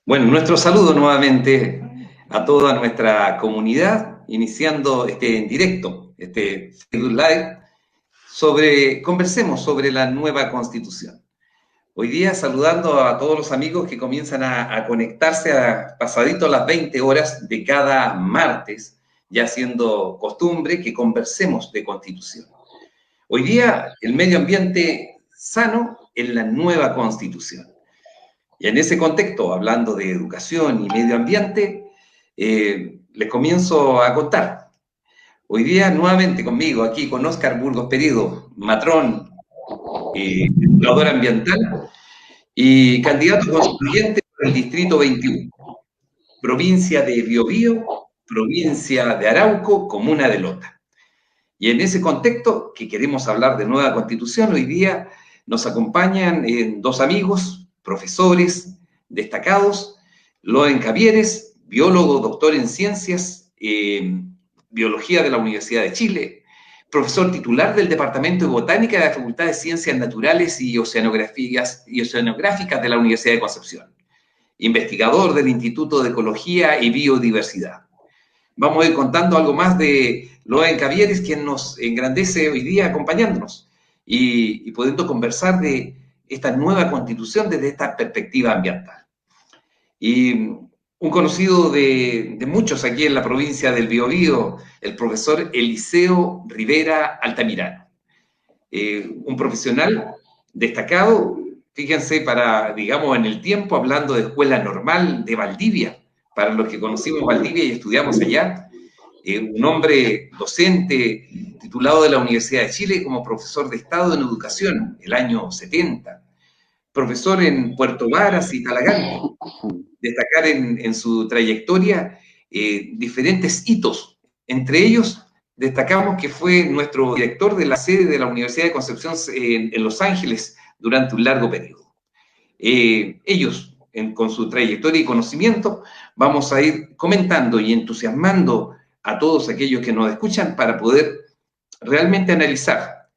Bueno, nuestro saludo nuevamente a toda nuestra comunidad, iniciando en directo, Facebook Live, conversemos sobre la nueva Constitución. Hoy día saludando a todos los amigos que comienzan a conectarse pasadito a las 20 horas de cada martes, ya siendo costumbre que conversemos de Constitución. Hoy día el medio ambiente sano en la nueva Constitución. Y en ese contexto, hablando de educación y medio ambiente, les comienzo a contar. Hoy día, nuevamente conmigo, aquí con Óscar Burgos Peredo, matrón, educador ambiental y candidato constituyente por el Distrito 21, provincia de Biobío, provincia de Arauco, comuna de Lota. Y en ese contexto, que queremos hablar de nueva constitución, hoy día nos acompañan dos amigos, profesores destacados, Loen Cavieres, biólogo, doctor en ciencias, biología de la Universidad de Chile, profesor titular del Departamento de Botánica de la Facultad de Ciencias Naturales y Oceanográficas de la Universidad de Concepción, investigador del Instituto de Ecología y Biodiversidad. Vamos a ir contando algo más de Loen Cavieres, quien nos engrandece hoy día acompañándonos y pudiendo conversar de esta nueva constitución desde esta perspectiva ambiental. Y un conocido de muchos aquí en la provincia del Biobío, el profesor Eliseo Rivera Altamirano. Un profesional destacado, fíjense, digamos, en el tiempo, hablando de escuela normal de Valdivia, para los que conocimos Valdivia y estudiamos allá, un hombre docente titulado de la Universidad de Chile como profesor de Estado en Educación, el año 70, profesor en Puerto Varas y Talagante. Destacar en su trayectoria diferentes hitos. Entre ellos, destacamos que fue nuestro director de la sede de la Universidad de Concepción en Los Ángeles durante un largo periodo. Ellos, con su trayectoria y conocimiento, vamos a ir comentando y entusiasmando a todos aquellos que nos escuchan para poder realmente analizar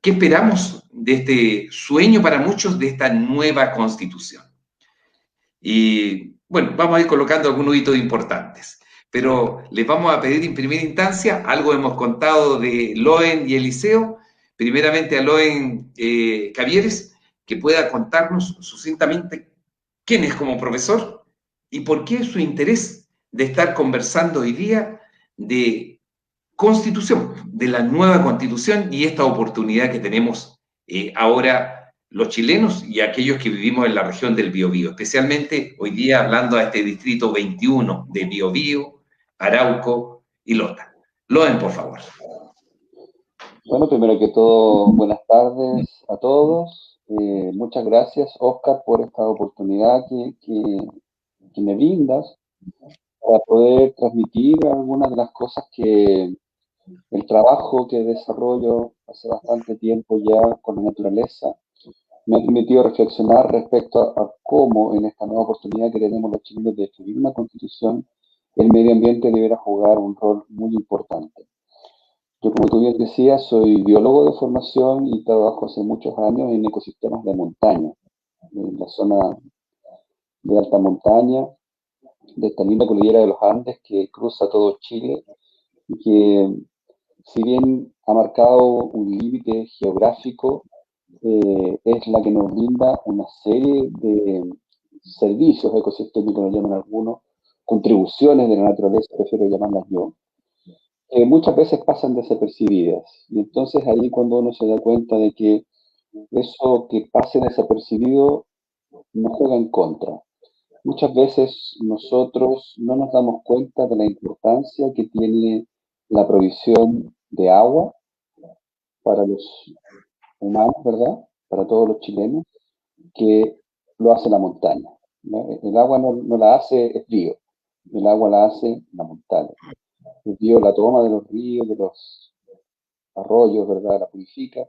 qué esperamos de este sueño para muchos de esta nueva Constitución. Y bueno, vamos a ir colocando algunos hitos importantes, pero les vamos a pedir en primera instancia, algo hemos contado de Loen y Eliseo, primeramente a Loen Cavieres, que pueda contarnos sucintamente quién es como profesor y por qué su interés de estar conversando hoy día de Constitución, de la nueva Constitución y esta oportunidad que tenemos ahora los chilenos y aquellos que vivimos en la región del Biobío, especialmente hoy día hablando a este distrito 21 de Biobío, Arauco y Lota. Loen, por favor. Bueno, primero que todo, buenas tardes a todos. Muchas gracias, Óscar, por esta oportunidad que me brindas para poder transmitir algunas de las cosas que el trabajo que desarrollo hace bastante tiempo ya con la naturaleza me ha permitido reflexionar respecto a cómo en esta nueva oportunidad que tenemos los chilenos de escribir una constitución, el medio ambiente deberá jugar un rol muy importante. Yo, como tú bien decías, soy biólogo de formación y trabajo hace muchos años en ecosistemas de montaña, en la zona de alta montaña, de esta linda cordillera de los Andes que cruza todo Chile y que, si bien ha marcado un límite geográfico, es la que nos brinda una serie de servicios ecosistémicos, lo llaman algunos, contribuciones de la naturaleza, prefiero llamarlas yo, que muchas veces pasan desapercibidas. Y entonces ahí cuando uno se da cuenta de que eso que pase desapercibido nos juega en contra. Muchas veces nosotros no nos damos cuenta de la importancia que tiene la provisión de agua para los humanos, ¿verdad? Para todos los chilenos, que lo hace la montaña, ¿no? El agua no la hace el río, el agua la hace la montaña. El río la toma de los ríos, de los arroyos, ¿verdad? La purifica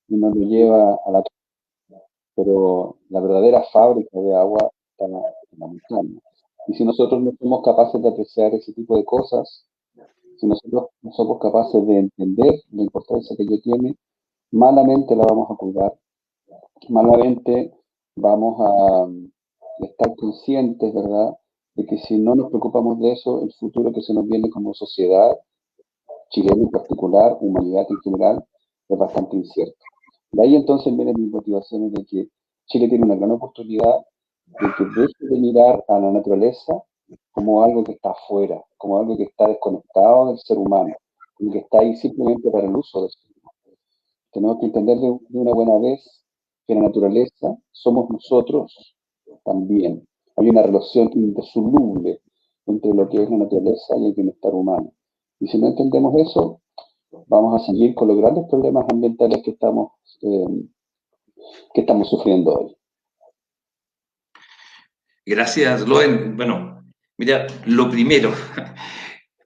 y nos lo lleva a la... Pero la verdadera fábrica de agua está en la montaña. Y si nosotros no somos capaces de apreciar ese tipo de cosas, si nosotros no somos capaces de entender la importancia que ello tiene, malamente la vamos a cuidar, malamente vamos y estar conscientes, ¿verdad?, de que si no nos preocupamos de eso, el futuro que se nos viene como sociedad, chilena en particular, humanidad en general, es bastante incierto. De ahí entonces vienen mis motivaciones de que Chile tiene una gran oportunidad de que deje de mirar a la naturaleza como algo que está afuera, como algo que está desconectado del ser humano, como que está ahí simplemente para el uso del ser humano. Tenemos que entender de una buena vez que la naturaleza somos nosotros también. Hay una relación indisoluble entre lo que es la naturaleza y el bienestar humano. Y si no entendemos eso, vamos a seguir con los grandes problemas ambientales que estamos sufriendo hoy. Gracias, Loen. Bueno, mira, lo primero,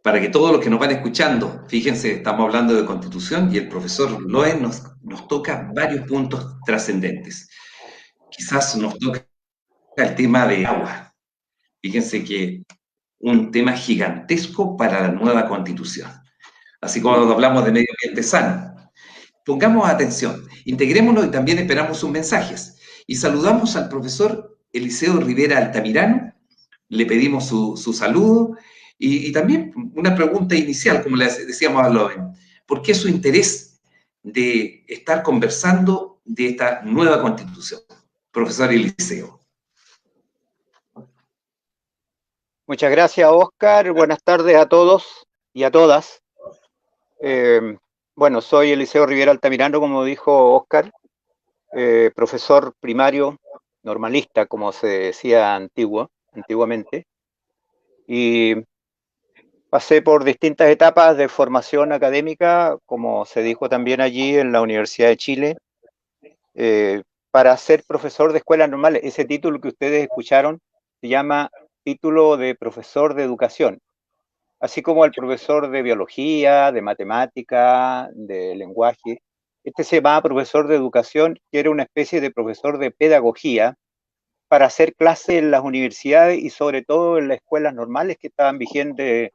para que todos los que nos van escuchando, fíjense, estamos hablando de Constitución y el profesor Loen nos toca varios puntos trascendentes. Quizás nos toca el tema de agua. Fíjense que un tema gigantesco para la nueva Constitución. Así como hablamos de medio ambiente sano. Pongamos atención, integrémonos y también esperamos sus mensajes. Y saludamos al profesor Eliseo Rivera Altamirano, le pedimos su saludo y también una pregunta inicial, como le decíamos a Loven, ¿por qué su interés de estar conversando de esta nueva Constitución? Profesor Eliseo. Muchas gracias, Oscar. Buenas tardes a todos y a todas. Bueno, soy Eliseo Rivera Altamirano, como dijo Oscar, profesor primario normalista, como se decía antiguamente, y pasé por distintas etapas de formación académica, como se dijo también allí en la Universidad de Chile, para ser profesor de escuelas normales. Ese título que ustedes escucharon se llama título de profesor de educación, así como el profesor de biología, de matemática, de lenguaje. Este se llama profesor de educación, que era una especie de profesor de pedagogía para hacer clases en las universidades y sobre todo en las escuelas normales que estaban vigentes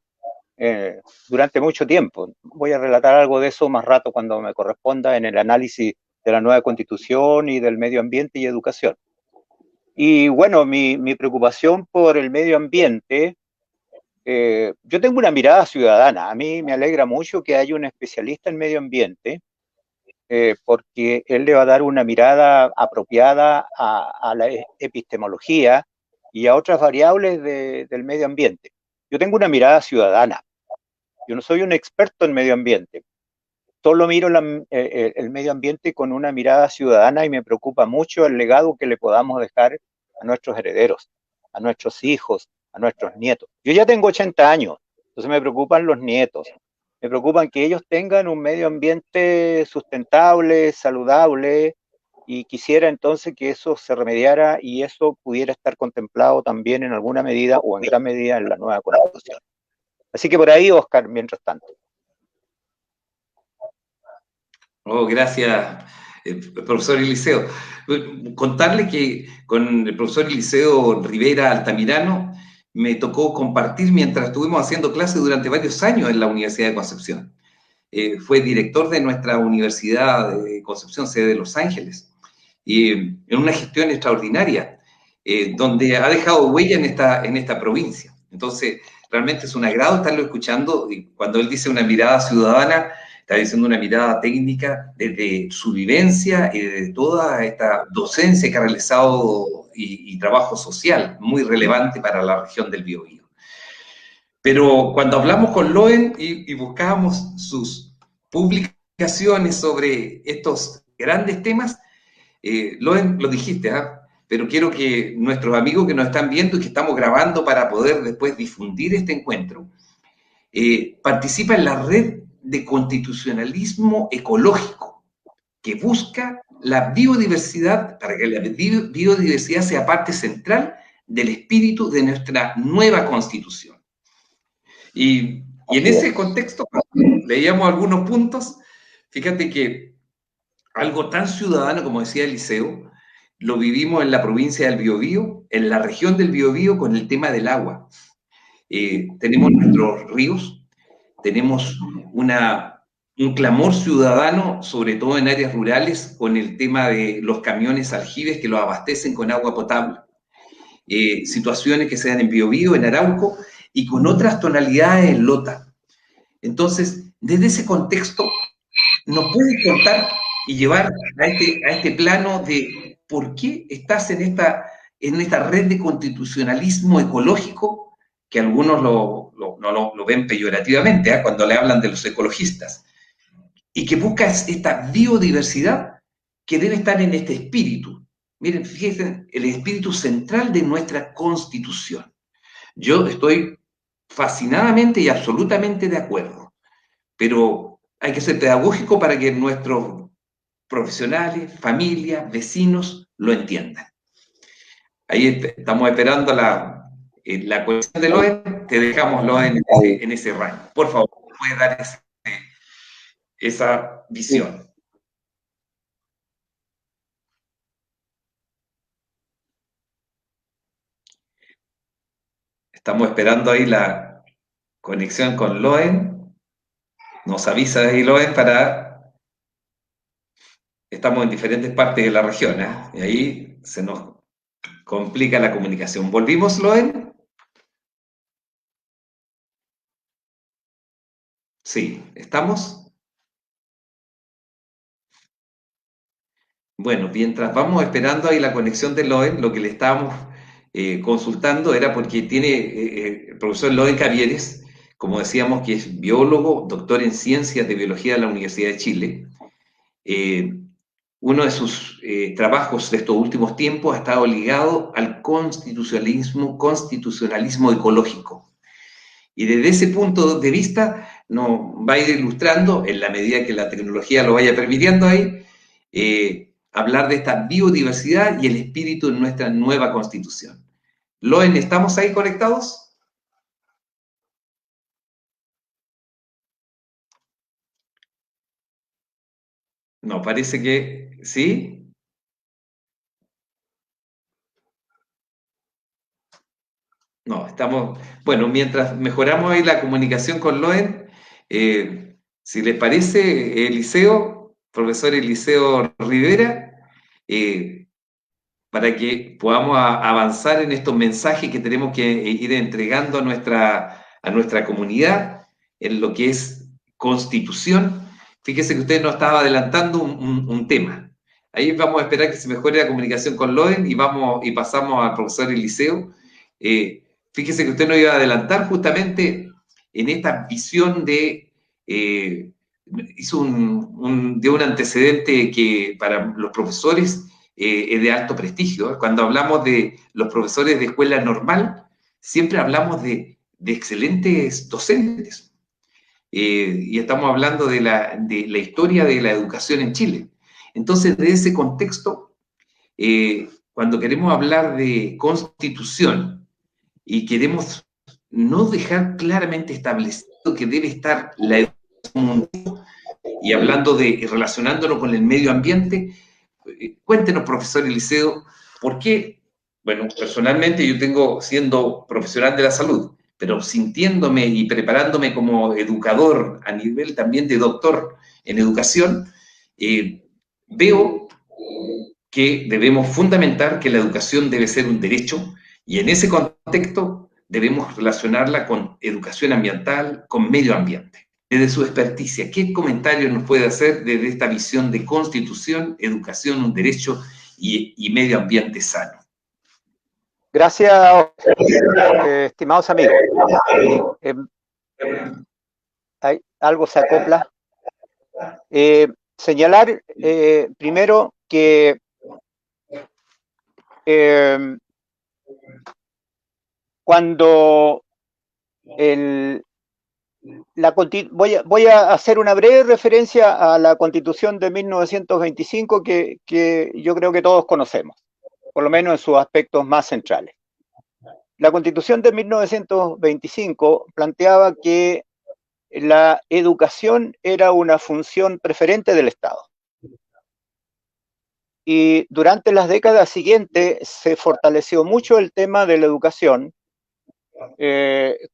durante mucho tiempo. Voy a relatar algo de eso más rato cuando me corresponda en el análisis de la nueva Constitución y del medio ambiente y educación. Y bueno, mi preocupación por el medio ambiente, yo tengo una mirada ciudadana. A mí me alegra mucho que haya un especialista en medio ambiente, porque él le va a dar una mirada apropiada a la epistemología y a otras variables del medio ambiente. Yo tengo una mirada ciudadana. Yo no soy un experto en medio ambiente. Solo miro el medio ambiente con una mirada ciudadana y me preocupa mucho el legado que le podamos dejar a nuestros herederos, a nuestros hijos, a nuestros nietos. Yo ya tengo 80 años, entonces me preocupan los nietos. Me preocupan que ellos tengan un medio ambiente sustentable, saludable, y quisiera entonces que eso se remediara y eso pudiera estar contemplado también en alguna medida o en gran medida en la nueva Constitución. Así que por ahí, Oscar, mientras tanto. Oh, gracias, profesor Eliseo. Contarle que con el profesor Eliseo Rivera Altamirano me tocó compartir mientras estuvimos haciendo clases durante varios años en la Universidad de Concepción. Fue director de nuestra Universidad de Concepción, sede de Los Ángeles, y en una gestión extraordinaria, donde ha dejado huella en esta provincia. Entonces, realmente es un agrado estarlo escuchando, y cuando él dice una mirada ciudadana, está diciendo una mirada técnica desde su vivencia y de toda esta docencia que ha realizado y trabajo social muy relevante para la región del Biobío. Pero cuando hablamos con Loen y buscábamos sus publicaciones sobre estos grandes temas, Loen, lo dijiste, pero quiero que nuestros amigos que nos están viendo y que estamos grabando para poder después difundir este encuentro, participa en la red de constitucionalismo ecológico que busca la biodiversidad, para que la biodiversidad sea parte central del espíritu de nuestra nueva Constitución. Y en ese contexto, cuando leíamos algunos puntos, fíjate que algo tan ciudadano, como decía Eliseo, lo vivimos en la provincia del Biobío, en la región del Biobío, con el tema del agua. Tenemos nuestros ríos, tenemos un clamor ciudadano, sobre todo en áreas rurales, con el tema de los camiones aljibes que los abastecen con agua potable. situaciones que se dan en Biobío, en Arauco, y con otras tonalidades en Lota. Entonces, desde ese contexto, nos puedes contar y llevar a este plano de por qué estás en esta red de constitucionalismo ecológico, que algunos lo ven peyorativamente, ¿eh? Cuando le hablan de los ecologistas, y que busca esta biodiversidad que debe estar en este espíritu. Miren, fíjense, el espíritu central de nuestra Constitución. Yo estoy fascinadamente y absolutamente de acuerdo, pero hay que ser pedagógico para que nuestros profesionales, familias, vecinos lo entiendan. Ahí estamos esperando la cuestión de Loen, te dejamos Loen en ese rango. Por favor, puedes dar esa visión. Estamos esperando ahí la conexión con Loen. Nos avisa ahí Loen Estamos en diferentes partes de la región, ¿eh? Y ahí se nos complica la comunicación. ¿Volvimos, Loen? Sí, ¿estamos? Bueno, mientras vamos esperando ahí la conexión de Loen, lo que le estábamos consultando era porque tiene el profesor Loen Cavieres, como decíamos, que es biólogo, doctor en ciencias de biología de la Universidad de Chile. Uno de sus trabajos de estos últimos tiempos ha estado ligado al constitucionalismo ecológico. Y desde ese punto de vista nos va a ir ilustrando, en la medida que la tecnología lo vaya permitiendo ahí, hablar de esta biodiversidad y el espíritu de nuestra nueva Constitución. Loen, ¿estamos ahí conectados? No, parece que sí. No, estamos, bueno, mientras mejoramos ahí la comunicación con Loen, si les parece, Eliseo, profesor Eliseo Rivera, para que podamos avanzar en estos mensajes que tenemos que ir entregando a nuestra comunidad en lo que es Constitución. Fíjese que usted nos estaba adelantando un tema. Ahí vamos a esperar que se mejore la comunicación con Loen y pasamos al profesor Eliseo. Fíjese que usted nos iba a adelantar justamente en esta visión hizo de un antecedente que para los profesores es de alto prestigio. Cuando hablamos de los profesores de escuela normal, siempre hablamos de excelentes docentes. Y estamos hablando de la historia de la educación en Chile. Entonces, de ese contexto, cuando queremos hablar de constitución y queremos no dejar claramente establecido que debe estar la educación mundial, y hablando relacionándolo con el medio ambiente, cuéntenos, profesor Eliseo, ¿por qué? Bueno, personalmente yo siendo profesional de la salud, pero sintiéndome y preparándome como educador a nivel también de doctor en educación, veo que debemos fundamentar que la educación debe ser un derecho y en ese contexto debemos relacionarla con educación ambiental, con medio ambiente. Desde su experticia, ¿qué comentarios nos puede hacer desde esta visión de constitución, educación, un derecho y medio ambiente sano? Gracias, estimados amigos. Algo se acopla. Señalar primero que cuando voy a hacer una breve referencia a la Constitución de 1925 que yo creo que todos conocemos, por lo menos en sus aspectos más centrales. La Constitución de 1925 planteaba que la educación era una función preferente del Estado. Y durante las décadas siguientes se fortaleció mucho el tema de la educación,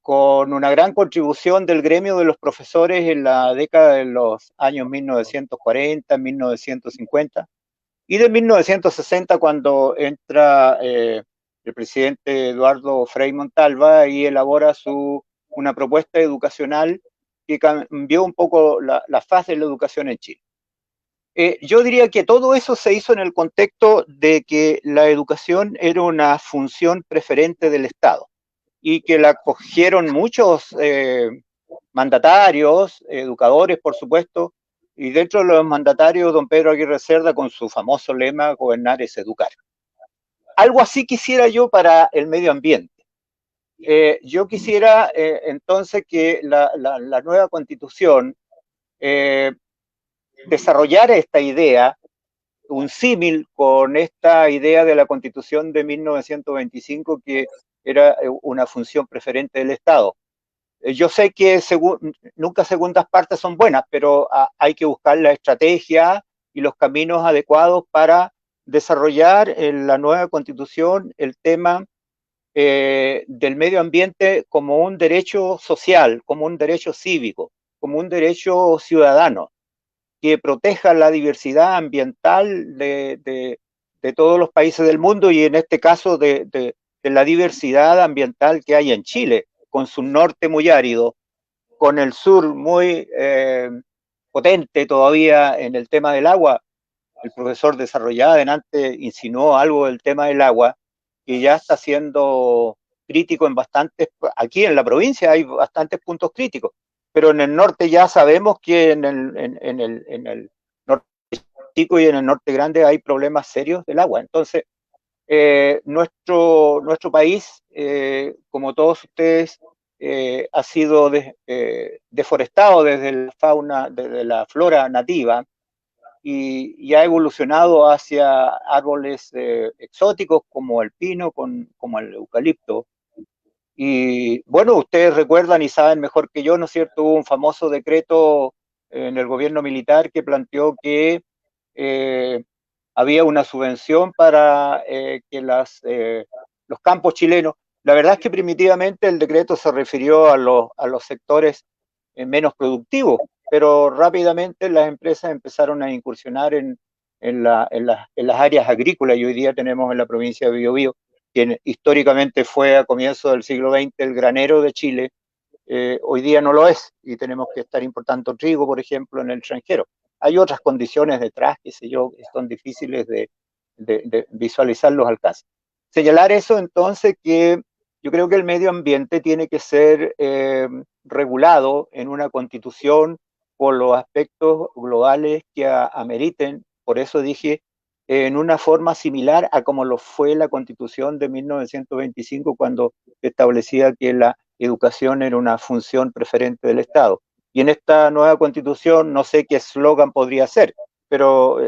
con una gran contribución del gremio de los profesores en la década de los años 1940, 1950 y de 1960 cuando entra el el presidente Eduardo Frei Montalva y elabora una propuesta educacional que cambió un poco la faz de la educación en Chile. Yo diría que todo eso se hizo en el contexto de que la educación era una función preferente del Estado y que la cogieron muchos mandatarios, educadores, por supuesto, y dentro de los mandatarios, don Pedro Aguirre Cerda, con su famoso lema, gobernar es educar. Algo así quisiera yo para el medio ambiente. Yo quisiera entonces que la nueva constitución desarrollara esta idea, un símil con esta idea de la constitución de 1925, que era una función preferente del Estado. Yo sé que nunca segundas partes son buenas, pero hay que buscar la estrategia y los caminos adecuados para desarrollar en la nueva constitución el tema del medio ambiente como un derecho social, como un derecho cívico, como un derecho ciudadano, que proteja la diversidad ambiental de todos los países del mundo y en este caso de la diversidad ambiental que hay en Chile, con su norte muy árido, con el sur muy potente todavía en el tema del agua. El profesor Desarrollada adelante insinuó algo del tema del agua, que ya está siendo crítico en bastantes, aquí en la provincia hay bastantes puntos críticos, pero en el norte ya sabemos que en el norte chico y en el norte grande hay problemas serios del agua. Entonces, nuestro país, como todos ustedes, ha sido deforestado desde la fauna, desde la flora nativa, y ha evolucionado hacia árboles exóticos como el pino, como el eucalipto. Y bueno, ustedes recuerdan y saben mejor que yo, ¿no es cierto? Hubo un famoso decreto en el gobierno militar que planteó que había una subvención para que los campos chilenos. La verdad es que primitivamente el decreto se refirió a los sectores menos productivos, pero rápidamente las empresas empezaron a incursionar en las áreas agrícolas y hoy día tenemos en la provincia de Biobío, que históricamente fue a comienzos del siglo XX el granero de Chile, hoy día no lo es y tenemos que estar importando trigo, por ejemplo, en el extranjero. Hay otras condiciones detrás, qué sé yo, que son difíciles de visualizar los alcances. Señalar eso entonces que yo creo que el medio ambiente tiene que ser regulado en una constitución por los aspectos globales que ameriten, por eso dije, en una forma similar a como lo fue la constitución de 1925 cuando establecía que la educación era una función preferente del Estado. Y en esta nueva constitución no sé qué eslogan podría ser, pero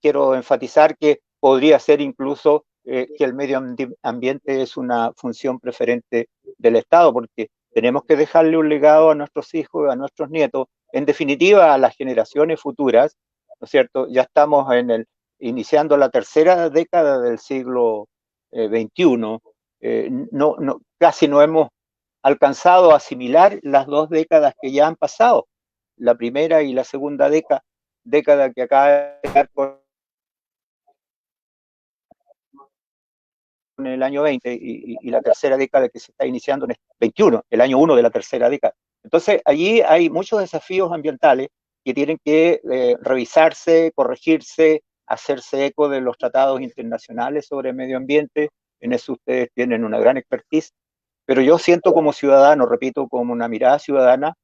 quiero enfatizar que podría ser incluso que el medio ambiente es una función preferente del Estado, porque tenemos que dejarle un legado a nuestros hijos, a nuestros nietos, en definitiva a las generaciones futuras, ¿no es cierto? Ya estamos iniciando la tercera década del siglo XXI, casi no hemos alcanzado a asimilar las dos décadas que ya han pasado, la primera y la segunda década que acaba de llegar con el año 20 y la tercera década que se está iniciando en el 21, el año 1 de la tercera década. Entonces, allí hay muchos desafíos ambientales que tienen que revisarse, corregirse, hacerse eco de los tratados internacionales sobre el medio ambiente. En eso ustedes tienen una gran expertise, pero yo siento como ciudadano, repito, como una mirada ciudadana,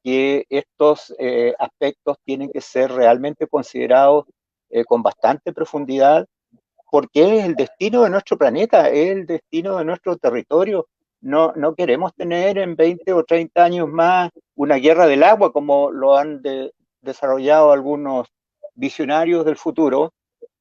que estos aspectos tienen que ser realmente considerados con bastante profundidad, porque es el destino de nuestro planeta, es el destino de nuestro territorio. No queremos tener en 20 o 30 años más una guerra del agua como lo han desarrollado algunos visionarios del futuro,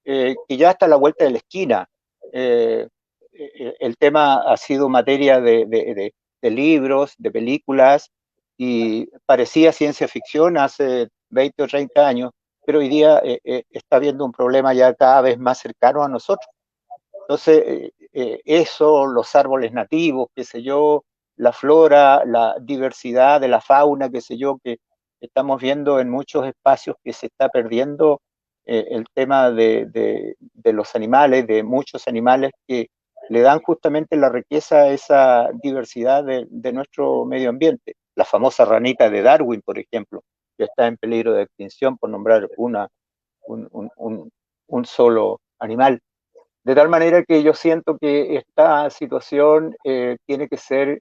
que ya está a la vuelta de la esquina. El tema ha sido materia de libros, de películas, y parecía ciencia ficción hace 20 o 30 años, pero hoy día está habiendo un problema ya cada vez más cercano a nosotros. Entonces, eso, los árboles nativos, qué sé yo, la flora, la diversidad de la fauna, qué sé yo, que estamos viendo en muchos espacios que se está perdiendo el tema de los animales, de muchos animales que le dan justamente la riqueza a esa diversidad de nuestro medio ambiente. La famosa ranita de Darwin, por ejemplo, que está en peligro de extinción, por nombrar un solo animal. De tal manera que yo siento que esta situación tiene que ser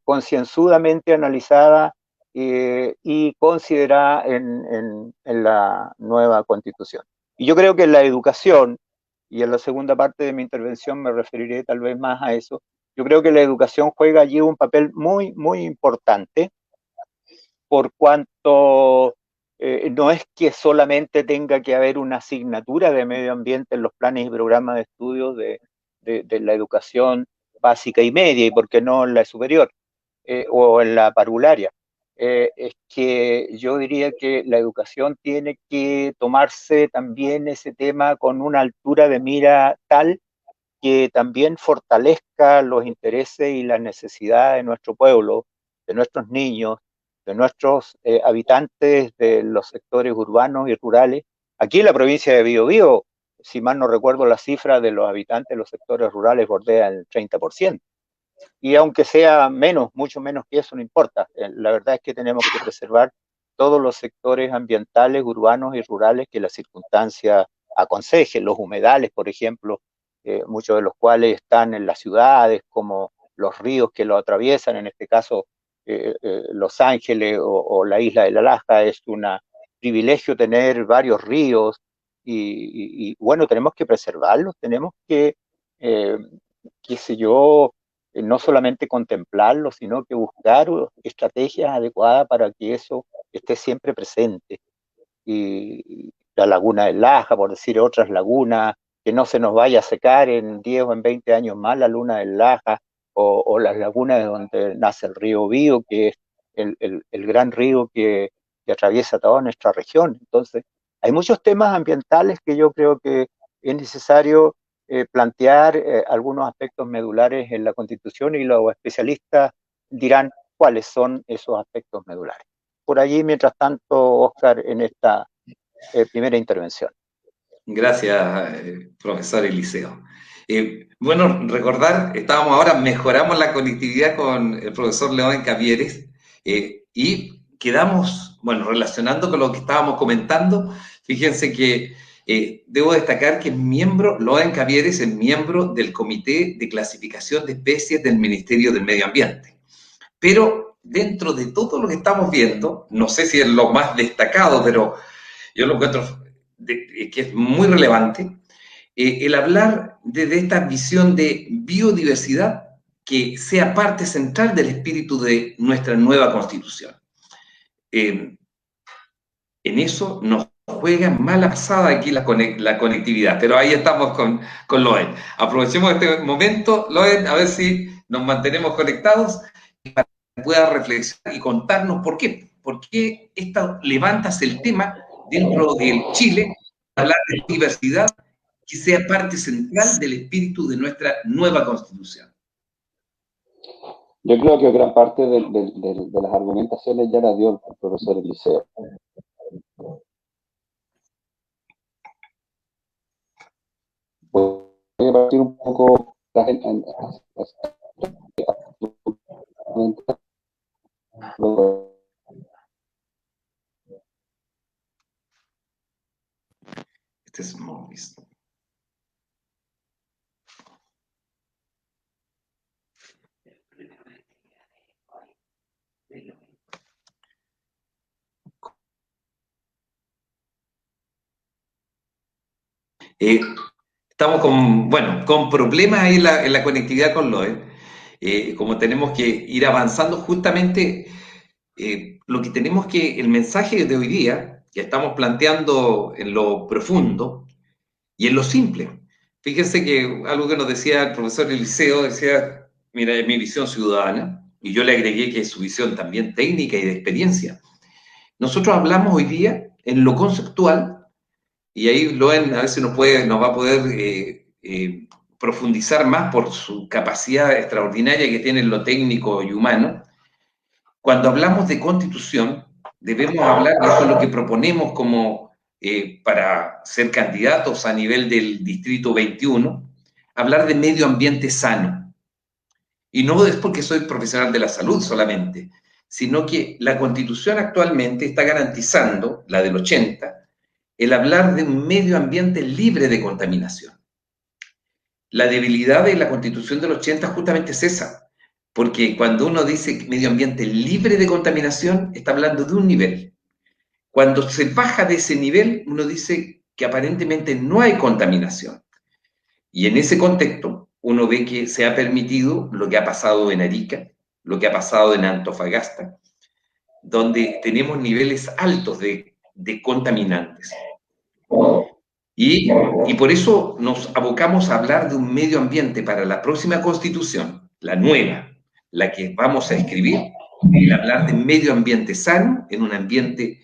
concienzudamente analizada y considerada en la nueva Constitución. Y yo creo que la educación, y en la segunda parte de mi intervención me referiré tal vez más a eso, yo creo que la educación juega allí un papel muy, muy importante, por cuanto no es que solamente tenga que haber una asignatura de medio ambiente en los planes y programas de estudios de la educación básica y media, y por qué no en la superior o en la parvularia. Es que yo diría que la educación tiene que tomarse también ese tema con una altura de mira tal que también fortalezca los intereses y las necesidades de nuestro pueblo, de nuestros niños, de nuestros habitantes de los sectores urbanos y rurales. Aquí en la provincia de Biobío, si mal no recuerdo, la cifra de los habitantes de los sectores rurales bordea el 30%. Y aunque sea menos, mucho menos que eso, no importa. La verdad es que tenemos que preservar todos los sectores ambientales, urbanos y rurales que la circunstancia aconseje. Los humedales, por ejemplo, muchos de los cuales están en las ciudades, como los ríos que lo atraviesan, en este caso Los Ángeles o la isla de Alaska, es un privilegio tener varios ríos y bueno, tenemos que preservarlos, tenemos que, qué sé yo, no solamente contemplarlo, sino que buscar estrategias adecuadas para que eso esté siempre presente. Y la laguna del Laja, por decir otras lagunas, que no se nos vaya a secar en 10 o en 20 años más la luna del Laja, o las lagunas donde nace el río Bío, que es el gran río que atraviesa toda nuestra región. Entonces, hay muchos temas ambientales que yo creo que es necesario plantear algunos aspectos medulares en la Constitución, y los especialistas dirán cuáles son esos aspectos medulares. Por allí, mientras tanto, Oscar, en esta primera intervención. Gracias, profesor Eliseo. Bueno, recordar, mejoramos la conectividad con el profesor León Cavieres y quedamos, bueno, relacionando con lo que estábamos comentando, fíjense que debo destacar que León Cavieres es miembro del Comité de Clasificación de Especies del Ministerio del Medio Ambiente. Pero dentro de todo lo que estamos viendo, no sé si es lo más destacado, pero yo lo encuentro que es muy relevante, el hablar de esta visión de biodiversidad que sea parte central del espíritu de nuestra nueva Constitución. En eso nos juega mala pasada aquí la conectividad, pero ahí estamos con Loen. Aprovechemos este momento, Loen, a ver si nos mantenemos conectados para que pueda reflexionar y contarnos por qué levantas el tema dentro del Chile, hablar de diversidad, que sea parte central del espíritu de nuestra nueva Constitución. Yo creo que gran parte de las argumentaciones ya las dio el profesor Eliseo. Voy a partir un poco Este es Morris. Estamos con problemas ahí en la conectividad con Loe. Como tenemos que ir avanzando, justamente lo que tenemos que, el mensaje de hoy día, que estamos planteando en lo profundo y en lo simple. Fíjense que algo que nos decía el profesor Eliseo, decía, mira, es mi visión ciudadana, y yo le agregué que es su visión también técnica y de experiencia. Nosotros hablamos hoy día en lo conceptual, y ahí Loen a ver si nos va a poder profundizar más por su capacidad extraordinaria que tiene en lo técnico y humano. Cuando hablamos de constitución, debemos hablar, y eso es lo que proponemos como para ser candidatos a nivel del Distrito 21, hablar de medio ambiente sano. Y no es porque soy profesional de la salud solamente, sino que la Constitución actualmente está garantizando, la del 80, el hablar de un medio ambiente libre de contaminación. La debilidad de la Constitución del 80 justamente es esa, porque cuando uno dice medio ambiente libre de contaminación, está hablando de un nivel. Cuando se baja de ese nivel, uno dice que aparentemente no hay contaminación. Y en ese contexto, uno ve que se ha permitido lo que ha pasado en Arica, lo que ha pasado en Antofagasta, donde tenemos niveles altos de contaminantes. Y por eso nos abocamos a hablar de un medio ambiente para la próxima Constitución, la nueva, la que vamos a escribir, el hablar de medio ambiente sano, en un ambiente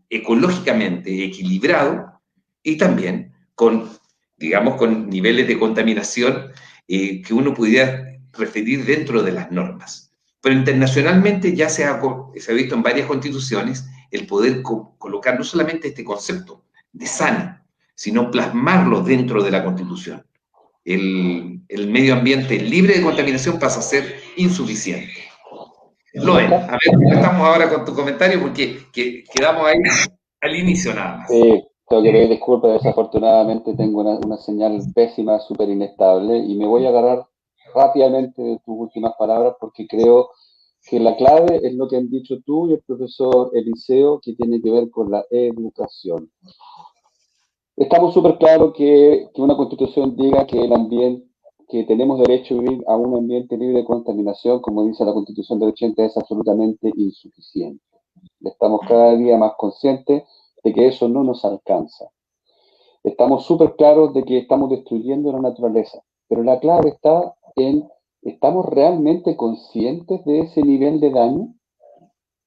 ecológicamente equilibrado y también con, digamos, con niveles de contaminación que uno pudiera referir dentro de las normas. Pero internacionalmente ya se ha visto en varias constituciones el poder colocar no solamente este concepto de sano, sino plasmarlo dentro de la Constitución. El medio ambiente libre de contaminación pasa a ser insuficiente. Loen, a ver, estamos ahora con tu comentario porque quedamos ahí al inicio nada más. Tengo que pedir disculpas, desafortunadamente tengo una señal pésima, súper inestable, y me voy a agarrar rápidamente de tus últimas palabras porque creo que la clave es lo que han dicho tú y el profesor Eliseo, que tiene que ver con la educación. Estamos súper claros que una constitución diga que el ambiente, que tenemos derecho a vivir a un ambiente libre de contaminación, como dice la Constitución del 80, es absolutamente insuficiente. Estamos cada día más conscientes de que eso no nos alcanza. Estamos súper claros de que estamos destruyendo la naturaleza, pero la clave está en, ¿estamos realmente conscientes de ese nivel de daño?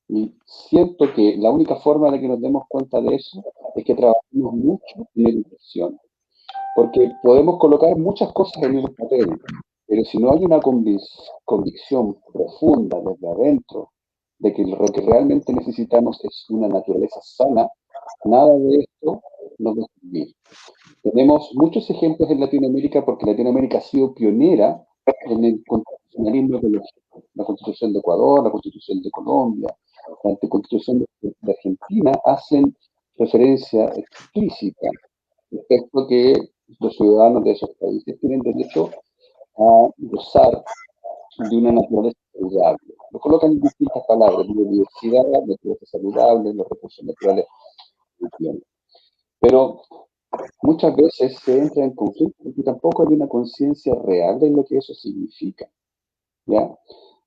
Y siento que la única forma de que nos demos cuenta de eso es que trabajemos mucho en educación. Porque podemos colocar muchas cosas en el papel, pero si no hay una convicción profunda desde adentro de que lo que realmente necesitamos es una naturaleza sana, nada de esto nos va a servir. Tenemos muchos ejemplos en Latinoamérica porque Latinoamérica ha sido pionera en el constitucionalismo ecológico. La Constitución de Ecuador, la Constitución de Colombia, la Constitución de Argentina hacen referencia explícita respecto que los ciudadanos de esos países tienen derecho a gozar de una naturaleza saludable. Lo colocan en distintas palabras: biodiversidad, naturaleza saludable, los recursos naturales. Pero muchas veces se entra en conflicto porque tampoco hay una conciencia real de lo que eso significa. ¿Ya?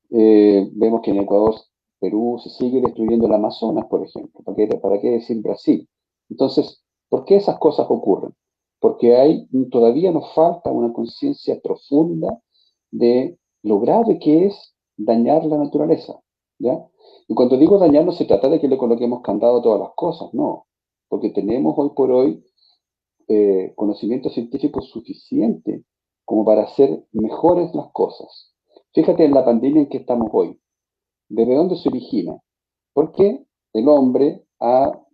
Vemos que en Ecuador, Perú, se sigue destruyendo el Amazonas, por ejemplo. ¿Para qué decir Brasil? Entonces, ¿por qué esas cosas ocurren? Porque todavía nos falta una conciencia profunda de lo grave que es dañar la naturaleza. ¿Ya? Y cuando digo dañar, no se trata de que le coloquemos candado a todas las cosas, no. Porque tenemos hoy por hoy conocimiento científico suficiente como para hacer mejores las cosas. Fíjate en la pandemia en que estamos hoy. ¿Desde dónde se origina? Porque el hombre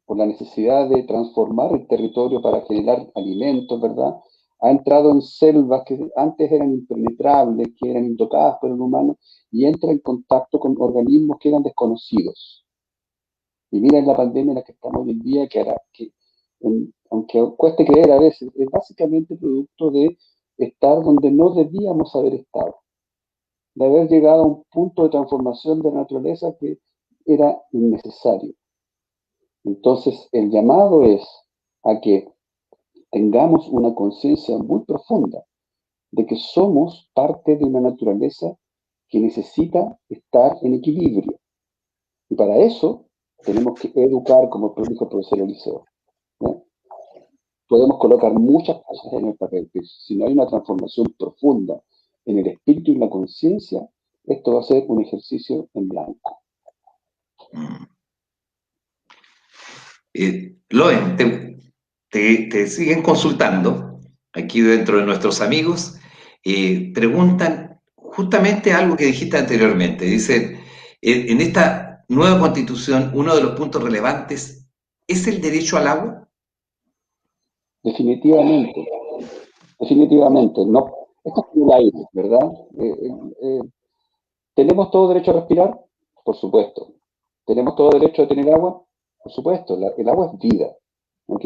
por la necesidad de transformar el territorio para generar alimentos, ¿verdad? Ha entrado en selvas que antes eran impenetrables, que eran intocadas por el humano, y entra en contacto con organismos que eran desconocidos. Y mira en la pandemia en la que estamos hoy en día, aunque cueste creer a veces, es básicamente producto de estar donde no debíamos haber estado, de haber llegado a un punto de transformación de la naturaleza que era innecesario. Entonces, el llamado es a que tengamos una conciencia muy profunda de que somos parte de una naturaleza que necesita estar en equilibrio. Y para eso tenemos que educar, como dijo el profesor Eliseo. ¿No? Podemos colocar muchas cosas en el papel, pero si no hay una transformación profunda en el espíritu y la conciencia, esto va a ser un ejercicio en blanco. Loen, te siguen consultando aquí dentro de nuestros amigos, preguntan justamente algo que dijiste anteriormente. Dicen, en esta nueva constitución, uno de los puntos relevantes es el derecho al agua. Definitivamente, no, Esto es como el aire, ¿verdad? ¿Tenemos todo derecho a respirar? Por supuesto. ¿Tenemos todo derecho a tener agua? Por supuesto. El agua es vida, ¿ok?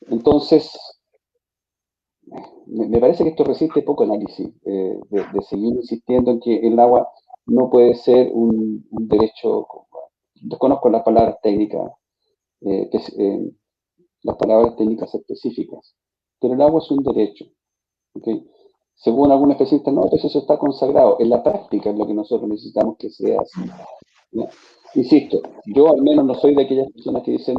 Entonces, me parece que esto resiste poco análisis, de seguir insistiendo en que el agua no puede ser un derecho, desconozco las palabras técnicas, las palabras técnicas específicas, pero el agua es un derecho, ¿ok? Según algunos especialistas, no, pues eso está consagrado. En la práctica es lo que nosotros necesitamos que sea así, ¿no? Insisto, yo al menos no soy de aquellas personas que dicen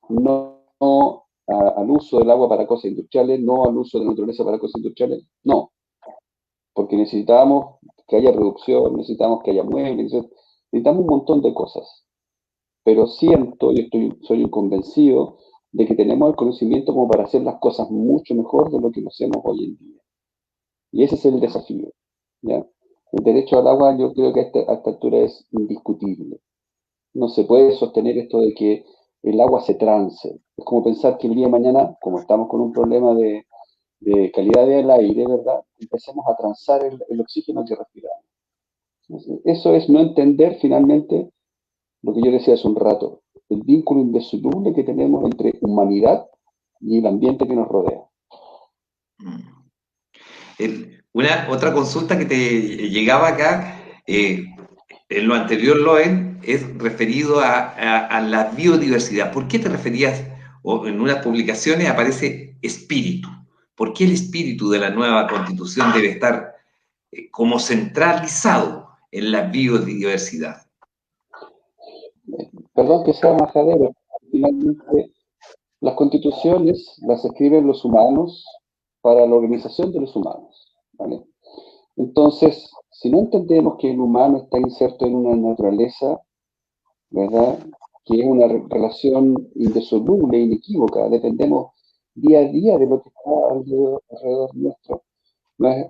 no al uso del agua para cosas industriales, no al uso de la naturaleza para cosas industriales. No, porque necesitamos que haya producción, necesitamos que haya muebles, necesitamos un montón de cosas. Pero siento y soy un convencido de que tenemos el conocimiento como para hacer las cosas mucho mejor de lo que lo hacemos hoy en día. Y ese es el desafío, ¿ya? El derecho al agua yo creo que a esta altura es indiscutible. No se puede sostener esto de que el agua se trance. Es como pensar que el día de mañana, como estamos con un problema de calidad del aire, ¿verdad? Empecemos a transar el oxígeno que respiramos. Eso es no entender finalmente lo que yo decía hace un rato, el vínculo indisoluble que tenemos entre humanidad y el ambiente que nos rodea. Una otra consulta que te llegaba acá, en lo anterior, Loen, es referido a la biodiversidad. ¿Por qué te referías, o en unas publicaciones aparece espíritu? ¿Por qué el espíritu de la nueva constitución debe estar como centralizado en la biodiversidad? Perdón que sea majadero, finalmente las constituciones las escriben los humanos para la organización de los humanos, ¿vale? Entonces, si no entendemos que el humano está inserto en una naturaleza, ¿verdad? Que es una relación indisoluble, inequívoca, dependemos día a día de lo que está alrededor nuestro,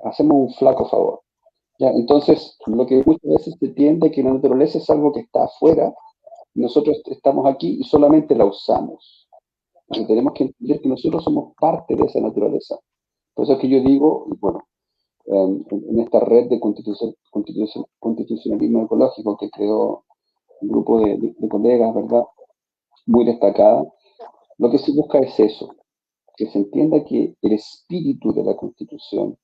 hacemos un flaco favor. ¿Ya? Entonces, lo que muchas veces se entiende que la naturaleza es algo que está afuera, nosotros estamos aquí y solamente la usamos. Y tenemos que entender que nosotros somos parte de esa naturaleza. Por eso es que yo digo, y bueno, en esta red de constitucionalismo ecológico que creó un grupo de colegas, ¿verdad? Muy destacada, lo que se busca es eso, que se entienda que el espíritu de la Constitución,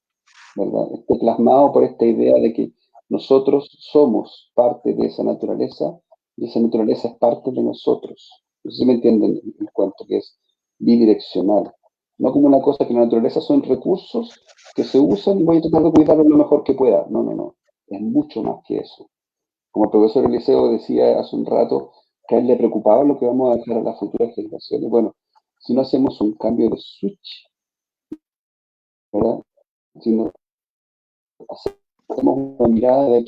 ¿verdad?, esté plasmado por esta idea de que nosotros somos parte de esa naturaleza y esa naturaleza es parte de nosotros. No sé si me entienden el cuento, que es bidireccional. No como una cosa que la naturaleza son recursos que se usan y voy a tratar de cuidarlos lo mejor que pueda. No, no, no. Es mucho más que eso. Como el profesor Eliseo decía hace un rato, que a él le preocupaba lo que vamos a dejar a las futuras generaciones. Bueno, si no hacemos un cambio de switch, ¿verdad? Si no hacemos una mirada de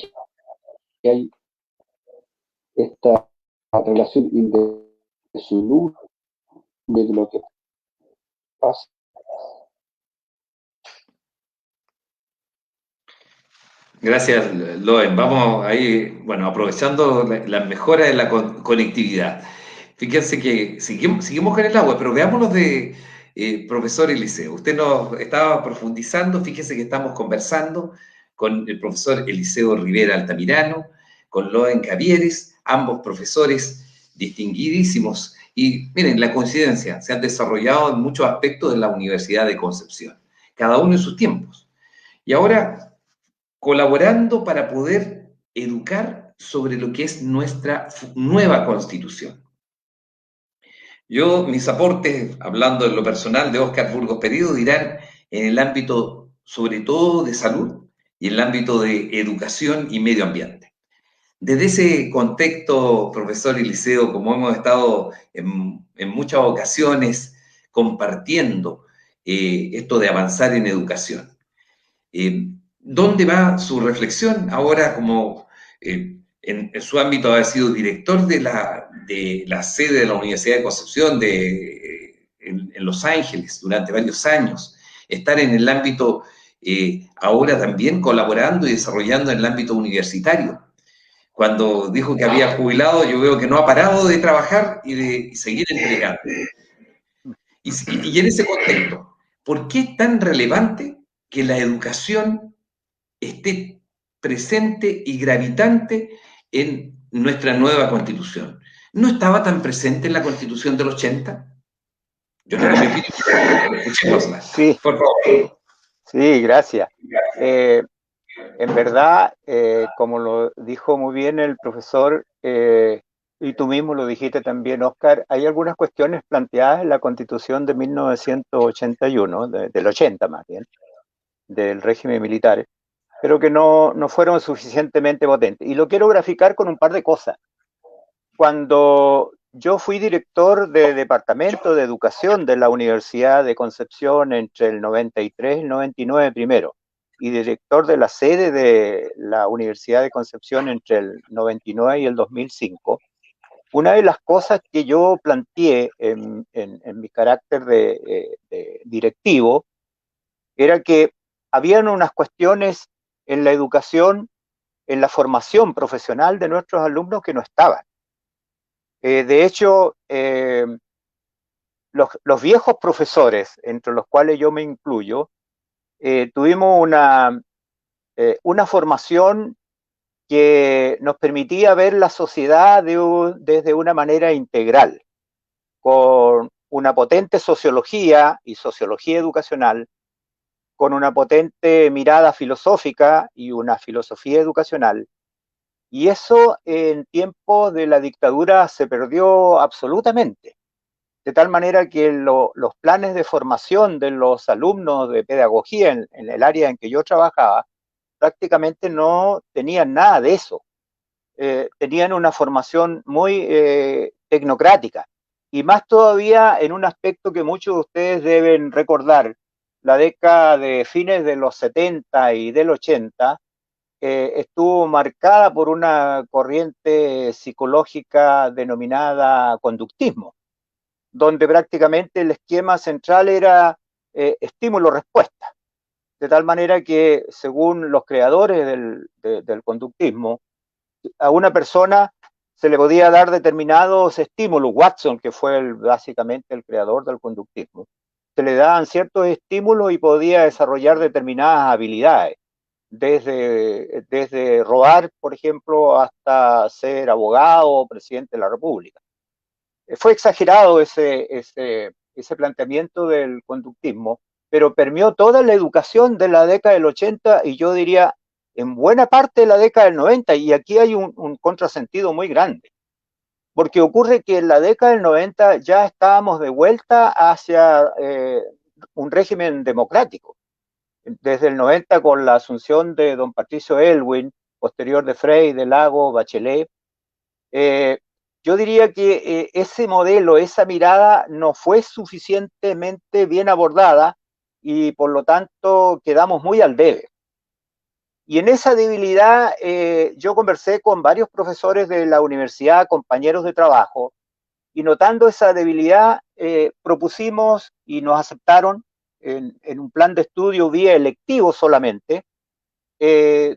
que hay esta relación indisoluble de lo que pasa. Gracias, Loen. Vamos ahí, bueno, aprovechando la mejora de la conectividad. Fíjense que seguimos con el agua, pero veámonos de profesor Eliseo. Usted nos estaba profundizando, fíjese que estamos conversando con el profesor Eliseo Rivera Altamirano, con Loen Cavieres, ambos profesores distinguidísimos. Y miren, la coincidencia, se han desarrollado en muchos aspectos de la Universidad de Concepción, cada uno en sus tiempos. Y ahora colaborando para poder educar sobre lo que es nuestra nueva constitución. Yo, mis aportes, hablando en lo personal de Óscar Burgos Peredo, dirán en el ámbito sobre todo de salud y en el ámbito de educación y medio ambiente. Desde ese contexto, profesor Eliseo, como hemos estado en muchas ocasiones compartiendo esto de avanzar en educación, ¿dónde va su reflexión ahora como en su ámbito ha sido director de la sede de la Universidad de Concepción en Los Ángeles durante varios años, estar en el ámbito ahora también colaborando y desarrollando en el ámbito universitario? Cuando dijo que había jubilado, yo veo que no ha parado de trabajar y de seguir entregando. Y en ese contexto, ¿por qué es tan relevante que la educación esté presente y gravitante en nuestra nueva Constitución. ¿No estaba tan presente en la Constitución del 80? Yo tengo mi opinión. Escuchémosla. Sí, por favor. sí, gracias. En verdad, como lo dijo muy bien el profesor, y tú mismo lo dijiste también, Oscar, hay algunas cuestiones planteadas en la Constitución de 1981, del 80 más bien, del régimen militar, pero que no fueron suficientemente potentes. Y lo quiero graficar con un par de cosas. Cuando yo fui director de Departamento de Educación de la Universidad de Concepción entre el 93 y el 99 primero, y director de la sede de la Universidad de Concepción entre el 99 y el 2005, una de las cosas que yo planteé en mi carácter de directivo era que habían unas cuestiones en la educación, en la formación profesional de nuestros alumnos que no estaban. De hecho, los viejos profesores, entre los cuales yo me incluyo, tuvimos una formación que nos permitía ver la sociedad desde una manera integral, con una potente sociología y sociología educacional, con una potente mirada filosófica y una filosofía educacional. Y eso en tiempos de la dictadura se perdió absolutamente. De tal manera que los planes de formación de los alumnos de pedagogía en el área en que yo trabajaba prácticamente no tenían nada de eso. Tenían una formación muy tecnocrática. Y más todavía en un aspecto que muchos de ustedes deben recordar, la década de fines de los 70 y del 80 estuvo marcada por una corriente psicológica denominada conductismo, donde prácticamente el esquema central era estímulo-respuesta. De tal manera que, según los creadores del conductismo, a una persona se le podía dar determinados estímulos. Watson, que fue básicamente el creador del conductismo, se le daban ciertos estímulos y podía desarrollar determinadas habilidades, desde robar, por ejemplo, hasta ser abogado o presidente de la República. Fue exagerado ese planteamiento del conductismo, pero permeó toda la educación de la década del 80 y yo diría en buena parte de la década del 90, y aquí hay un contrasentido muy grande, porque ocurre que en la década del 90 ya estábamos de vuelta hacia un régimen democrático. Desde el 90 con la asunción de don Patricio Aylwin, posterior de Frei, de Lago, Bachelet, yo diría que ese modelo, esa mirada no fue suficientemente bien abordada y por lo tanto quedamos muy al debe. Y en esa debilidad yo conversé con varios profesores de la universidad, compañeros de trabajo, y notando esa debilidad propusimos y nos aceptaron en un plan de estudio vía electivo solamente,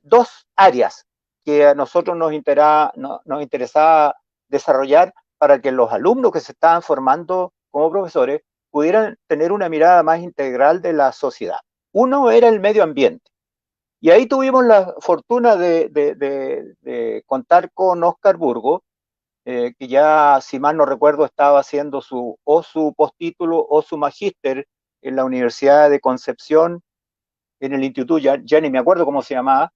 dos áreas que a nosotros nos interesaba desarrollar para que los alumnos que se estaban formando como profesores pudieran tener una mirada más integral de la sociedad. Uno era el medio ambiente. Y ahí tuvimos la fortuna de contar con Oscar Burgo, que ya, si mal no recuerdo, estaba haciendo su postítulo o su magíster en la Universidad de Concepción, en el instituto, ya ni me acuerdo cómo se llamaba,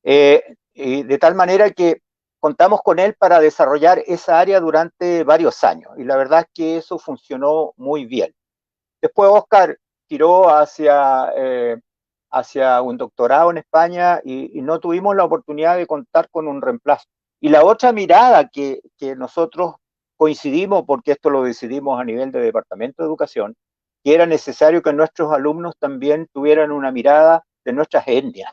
de tal manera que contamos con él para desarrollar esa área durante varios años, y la verdad es que eso funcionó muy bien. Después Oscar tiró hacia un doctorado en España y no tuvimos la oportunidad de contar con un reemplazo. Y la otra mirada que nosotros coincidimos, porque esto lo decidimos a nivel de Departamento de Educación, que era necesario que nuestros alumnos también tuvieran una mirada de nuestras etnias.